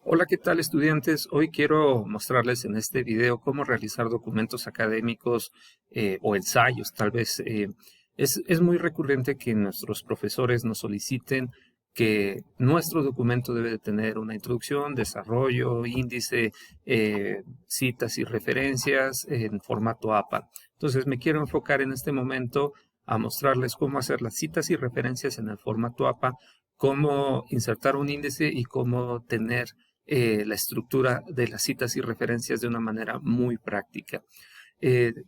Hola, ¿qué tal, estudiantes? Hoy quiero mostrarles en este video cómo realizar documentos académicos o ensayos. Tal vez es muy recurrente que nuestros profesores nos soliciten que nuestro documento debe de tener una introducción, desarrollo, índice, citas y referencias en formato APA. Entonces me quiero enfocar en este momento a mostrarles cómo hacer las citas y referencias en el formato APA, cómo insertar un índice y cómo tener la estructura de las citas y referencias de una manera muy práctica.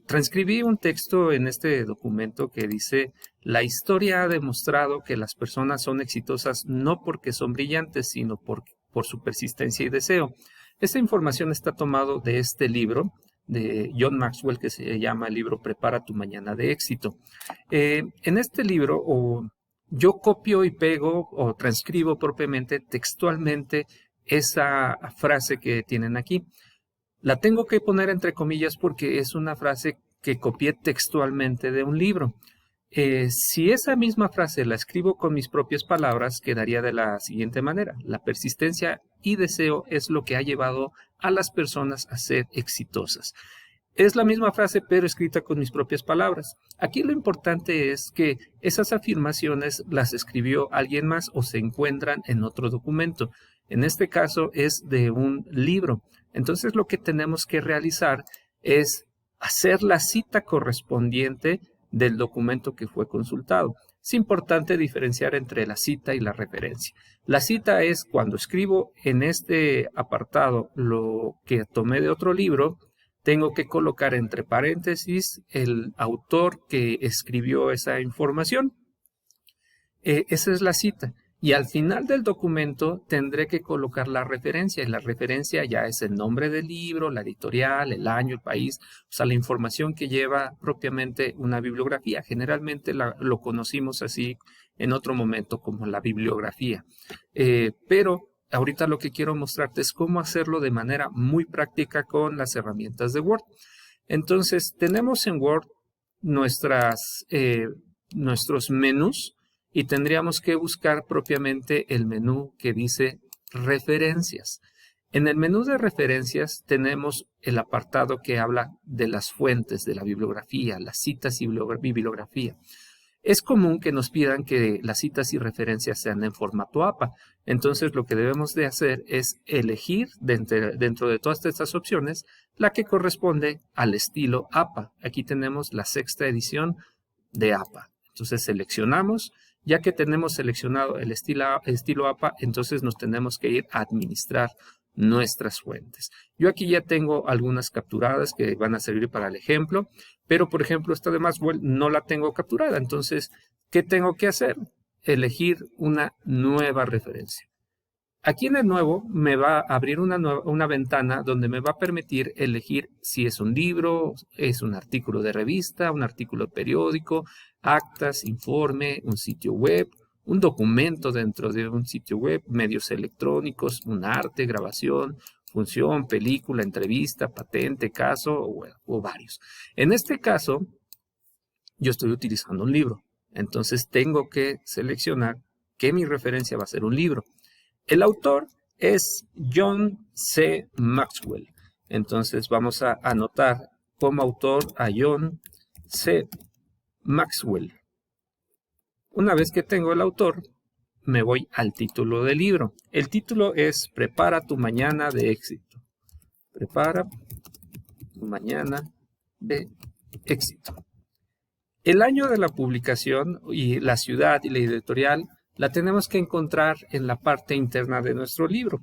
Transcribí un texto en este documento que dice: la historia ha demostrado que las personas son exitosas no porque son brillantes, sino por su persistencia y deseo. Esta información está tomado de este libro de John Maxwell que se llama el libro Prepara tu mañana de éxito. En este libro yo copio y pego o transcribo propiamente textualmente esa frase que tienen aquí. La tengo que poner entre comillas porque es una frase que copié textualmente de un libro. Si esa misma frase la escribo con mis propias palabras, quedaría de la siguiente manera: la persistencia y deseo es lo que ha llevado a las personas a ser exitosas. Es la misma frase, pero escrita con mis propias palabras. Aquí lo importante es que esas afirmaciones las escribió alguien más o se encuentran en otro documento. En este caso es de un libro. Entonces lo que tenemos que realizar es hacer la cita correspondiente del documento que fue consultado. Es importante diferenciar entre la cita y la referencia. La cita es cuando escribo en este apartado lo que tomé de otro libro. Tengo que colocar entre paréntesis el autor que escribió esa información. Esa es la cita. Y al final del documento tendré que colocar la referencia. Y la referencia ya es el nombre del libro, la editorial, el año, el país, o sea, la información que lleva propiamente una bibliografía. Generalmente lo conocimos así en otro momento como la bibliografía. Pero ahorita lo que quiero mostrarte es cómo hacerlo de manera muy práctica con las herramientas de Word. Entonces, tenemos en Word nuestros menús y tendríamos que buscar propiamente el menú que dice referencias. En el menú de referencias tenemos el apartado que habla de las fuentes de la bibliografía, las citas y bibliografía. Es común que nos pidan que las citas y referencias sean en formato APA. Entonces lo que debemos de hacer es elegir dentro de todas estas opciones la que corresponde al estilo APA. Aquí tenemos la 6ª edición de APA. Entonces seleccionamos. Ya que tenemos seleccionado el estilo APA, entonces nos tenemos que ir a administrar nuestras fuentes. Yo aquí ya tengo algunas capturadas que van a servir para el ejemplo, pero por ejemplo esta de Maxwell no la tengo capturada. Entonces, ¿qué tengo que hacer? Elegir una nueva referencia. Aquí en el nuevo me va a abrir una ventana donde me va a permitir elegir si es un libro, es un artículo de revista, un artículo de periódico, actas, informe, un sitio web, un documento dentro de un sitio web, medios electrónicos, un arte, grabación, función, película, entrevista, patente, caso o varios. En este caso, yo estoy utilizando un libro. Entonces tengo que seleccionar que mi referencia va a ser un libro. El autor es John C. Maxwell. Entonces vamos a anotar como autor a John C. Maxwell. Una vez que tengo el autor, me voy al título del libro. El título es Prepara tu mañana de éxito. Prepara tu mañana de éxito. El año de la publicación y la ciudad y la editorial la tenemos que encontrar en la parte interna de nuestro libro.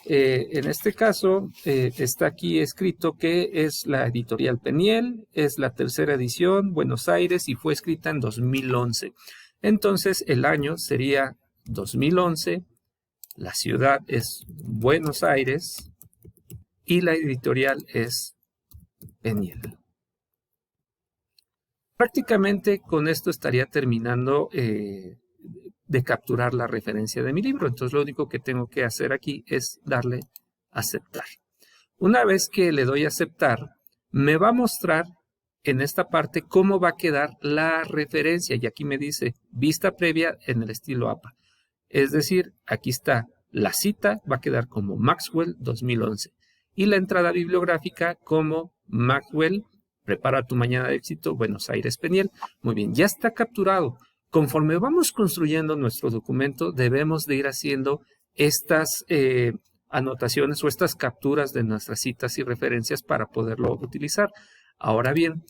En este caso está aquí escrito que es la editorial Peniel, es la 3ª edición, Buenos Aires, y fue escrita en 2011. Entonces el año sería 2011, la ciudad es Buenos Aires y la editorial es Peniel. Prácticamente con esto estaría terminando de capturar la referencia de mi libro. Entonces lo único que tengo que hacer aquí es darle a aceptar. Una vez que le doy a aceptar, me va a mostrar en esta parte cómo va a quedar la referencia. Y aquí me dice vista previa en el estilo APA. Es decir, aquí está La cita va a quedar como Maxwell 2011 y la entrada bibliográfica como Maxwell, Prepara tu mañana de éxito, Buenos Aires, Peniel. Muy bien, ya está capturado. Conforme vamos construyendo nuestro documento, debemos de ir haciendo estas anotaciones o estas capturas de nuestras citas y referencias para poderlo utilizar. Ahora bien,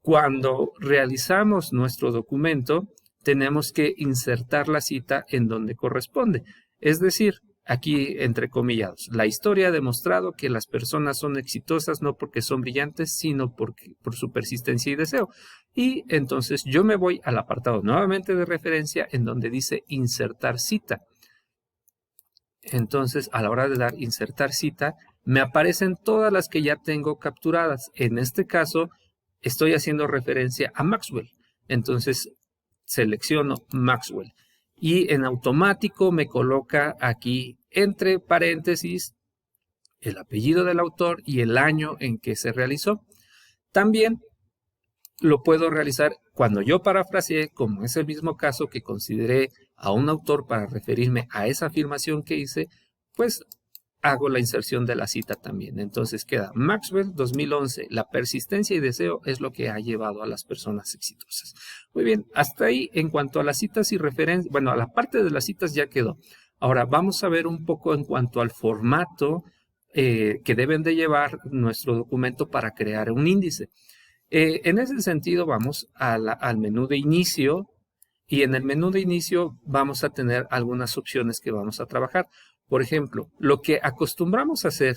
cuando realizamos nuestro documento, tenemos que insertar la cita en donde corresponde. Es decir, aquí entre comillados, la historia ha demostrado que las personas son exitosas no porque son brillantes, sino por su persistencia y deseo. Y entonces yo me voy al apartado nuevamente de referencia en donde dice insertar cita. Entonces, a la hora de dar insertar cita, me aparecen todas las que ya tengo capturadas. En este caso, estoy haciendo referencia a Maxwell. Entonces, selecciono Maxwell. Y en automático me coloca aquí entre paréntesis el apellido del autor y el año en que se realizó. También lo puedo realizar cuando yo parafraseé, como es el mismo caso que consideré a un autor para referirme a esa afirmación que hice, pues hago la inserción de la cita también. Entonces queda Maxwell 2011, la persistencia y deseo es lo que ha llevado a las personas exitosas. Muy bien, hasta ahí en cuanto a las citas y referencias, bueno, a la parte de las citas ya quedó. Ahora vamos a ver un poco en cuanto al formato que deben de llevar nuestro documento para crear un índice. En ese sentido vamos al menú de inicio y en el menú de inicio vamos a tener algunas opciones que vamos a trabajar. Por ejemplo, lo que acostumbramos a hacer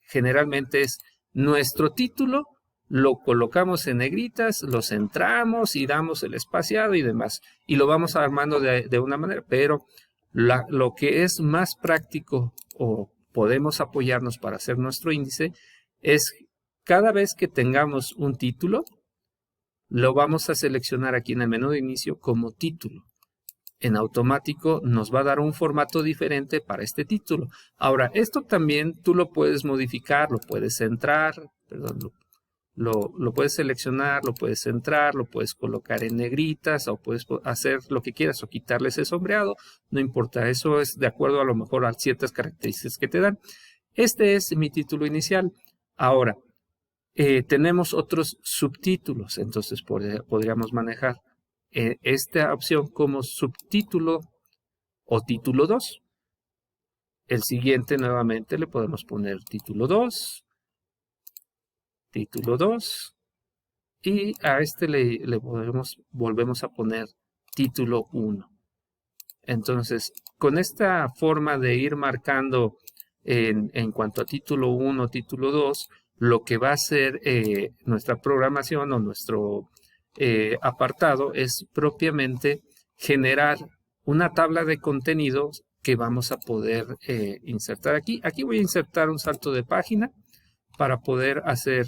generalmente es nuestro título, lo colocamos en negritas, lo centramos y damos el espaciado y demás. Y lo vamos armando de una manera, pero lo que es más práctico o podemos apoyarnos para hacer nuestro índice es cada vez que tengamos un título, lo vamos a seleccionar aquí en el menú de inicio como título. En automático nos va a dar un formato diferente para este título. Ahora, esto también tú lo puedes modificar, lo puedes centrar, perdón, lo puedes seleccionar, lo puedes centrar, lo puedes colocar en negritas o puedes hacer lo que quieras o quitarle ese sombreado, no importa, eso es de acuerdo a lo mejor a ciertas características que te dan. Este es mi título inicial. Ahora, tenemos otros subtítulos, entonces podríamos manejar esta opción como subtítulo o título 2. El siguiente nuevamente le podemos poner título 2, título 2 y a este volvemos a poner título 1. Entonces, con esta forma de ir marcando en cuanto a título 1, título 2, lo que va a hacer nuestra programación o nuestro apartado es propiamente generar una tabla de contenidos que vamos a poder insertar aquí. Aquí voy a insertar un salto de página para poder hacer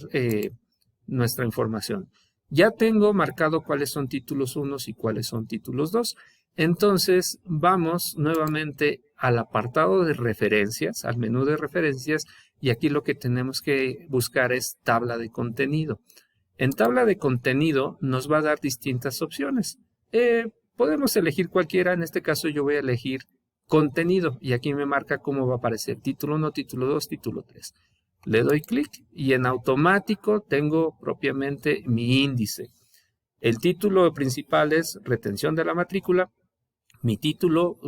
nuestra información. Ya tengo marcado cuáles son títulos 1 y cuáles son títulos 2. Entonces vamos nuevamente al apartado de referencias, al menú de referencias, y aquí lo que tenemos que buscar es tabla de contenido. En tabla de contenido nos va a dar distintas opciones. Podemos elegir cualquiera, en este caso yo voy a elegir contenido y aquí me marca cómo va a aparecer título 1, título 2, título 3. Le doy clic y en automático tengo propiamente mi índice. El título principal es retención de la matrícula. Mi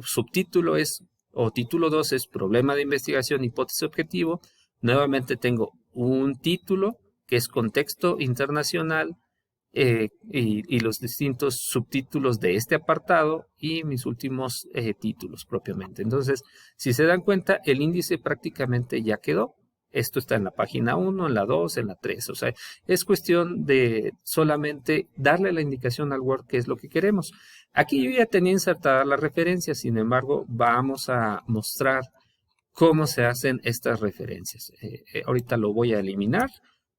subtítulo es, o título 2 es problema de investigación, hipótesis objetivo. Nuevamente tengo un título que es contexto internacional y los distintos subtítulos de este apartado y mis últimos títulos propiamente. Entonces, si se dan cuenta, el índice prácticamente ya quedó. Esto está en la página 1, en la 2, en la 3. O sea, es cuestión de solamente darle la indicación al Word qué es lo que queremos. Aquí yo ya tenía insertadas las referencias, sin embargo, vamos a mostrar cómo se hacen estas referencias. Ahorita lo voy a eliminar,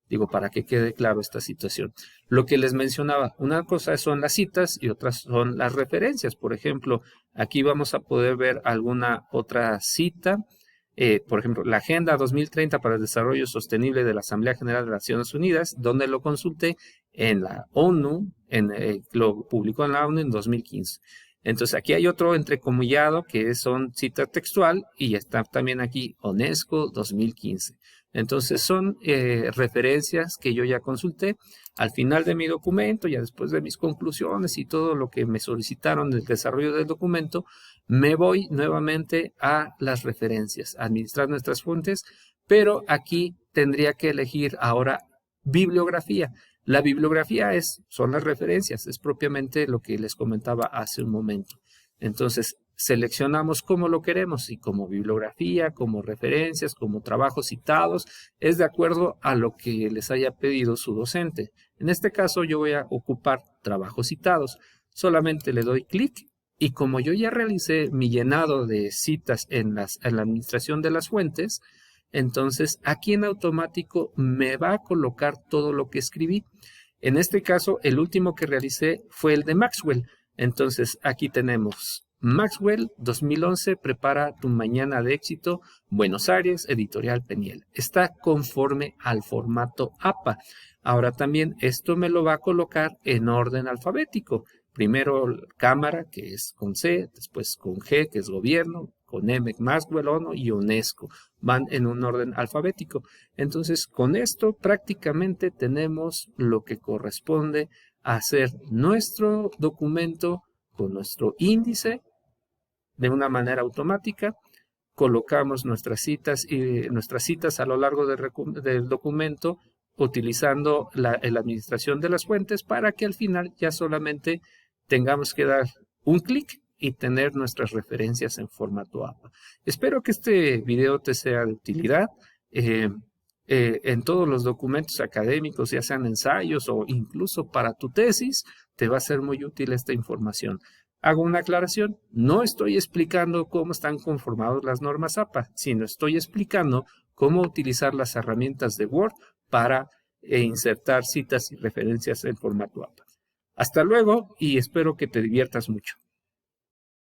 digo, para que quede claro esta situación. Lo que les mencionaba, una cosa son las citas y otras son las referencias. Por ejemplo, aquí vamos a poder ver alguna otra cita. Por ejemplo, la Agenda 2030 para el Desarrollo Sostenible de la Asamblea General de las Naciones Unidas, donde lo consulté en la ONU, lo publicó en la ONU en 2015. Entonces aquí hay otro entrecomillado que son cita textual y está también aquí UNESCO 2015. Entonces son referencias que yo ya consulté al final de mi documento, ya después de mis conclusiones y todo lo que me solicitaron del desarrollo del documento, me voy nuevamente a las referencias, a administrar nuestras fuentes, pero aquí tendría que elegir ahora bibliografía. La bibliografía son las referencias, es propiamente lo que les comentaba hace un momento. Entonces, seleccionamos cómo lo queremos, y como bibliografía, como referencias, como trabajos citados, es de acuerdo a lo que les haya pedido su docente. En este caso, yo voy a ocupar trabajos citados. Solamente le doy clic y como yo ya realicé mi llenado de citas en la administración de las fuentes, entonces aquí en automático me va a colocar todo lo que escribí. En este caso, el último que realicé fue el de Maxwell. Entonces aquí tenemos Maxwell 2011, prepara tu mañana de éxito, Buenos Aires, editorial Peniel. Está conforme al formato APA. Ahora también esto me lo va a colocar en orden alfabético. Primero Cámara, que es con C, después con G, que es Gobierno, con M, Maxwell, ONU y UNESCO. Van en un orden alfabético. Entonces, con esto prácticamente tenemos lo que corresponde a hacer nuestro documento con nuestro índice de una manera automática. Colocamos nuestras citas a lo largo del documento utilizando la administración de las fuentes para que al final ya solamente tengamos que dar un clic y tener nuestras referencias en formato APA. Espero que este video te sea de utilidad. En todos los documentos académicos, ya sean ensayos o incluso para tu tesis, te va a ser muy útil esta información. Hago una aclaración, no estoy explicando cómo están conformadas las normas APA, sino estoy explicando cómo utilizar las herramientas de Word para insertar citas y referencias en formato APA. Hasta luego y espero que te diviertas mucho.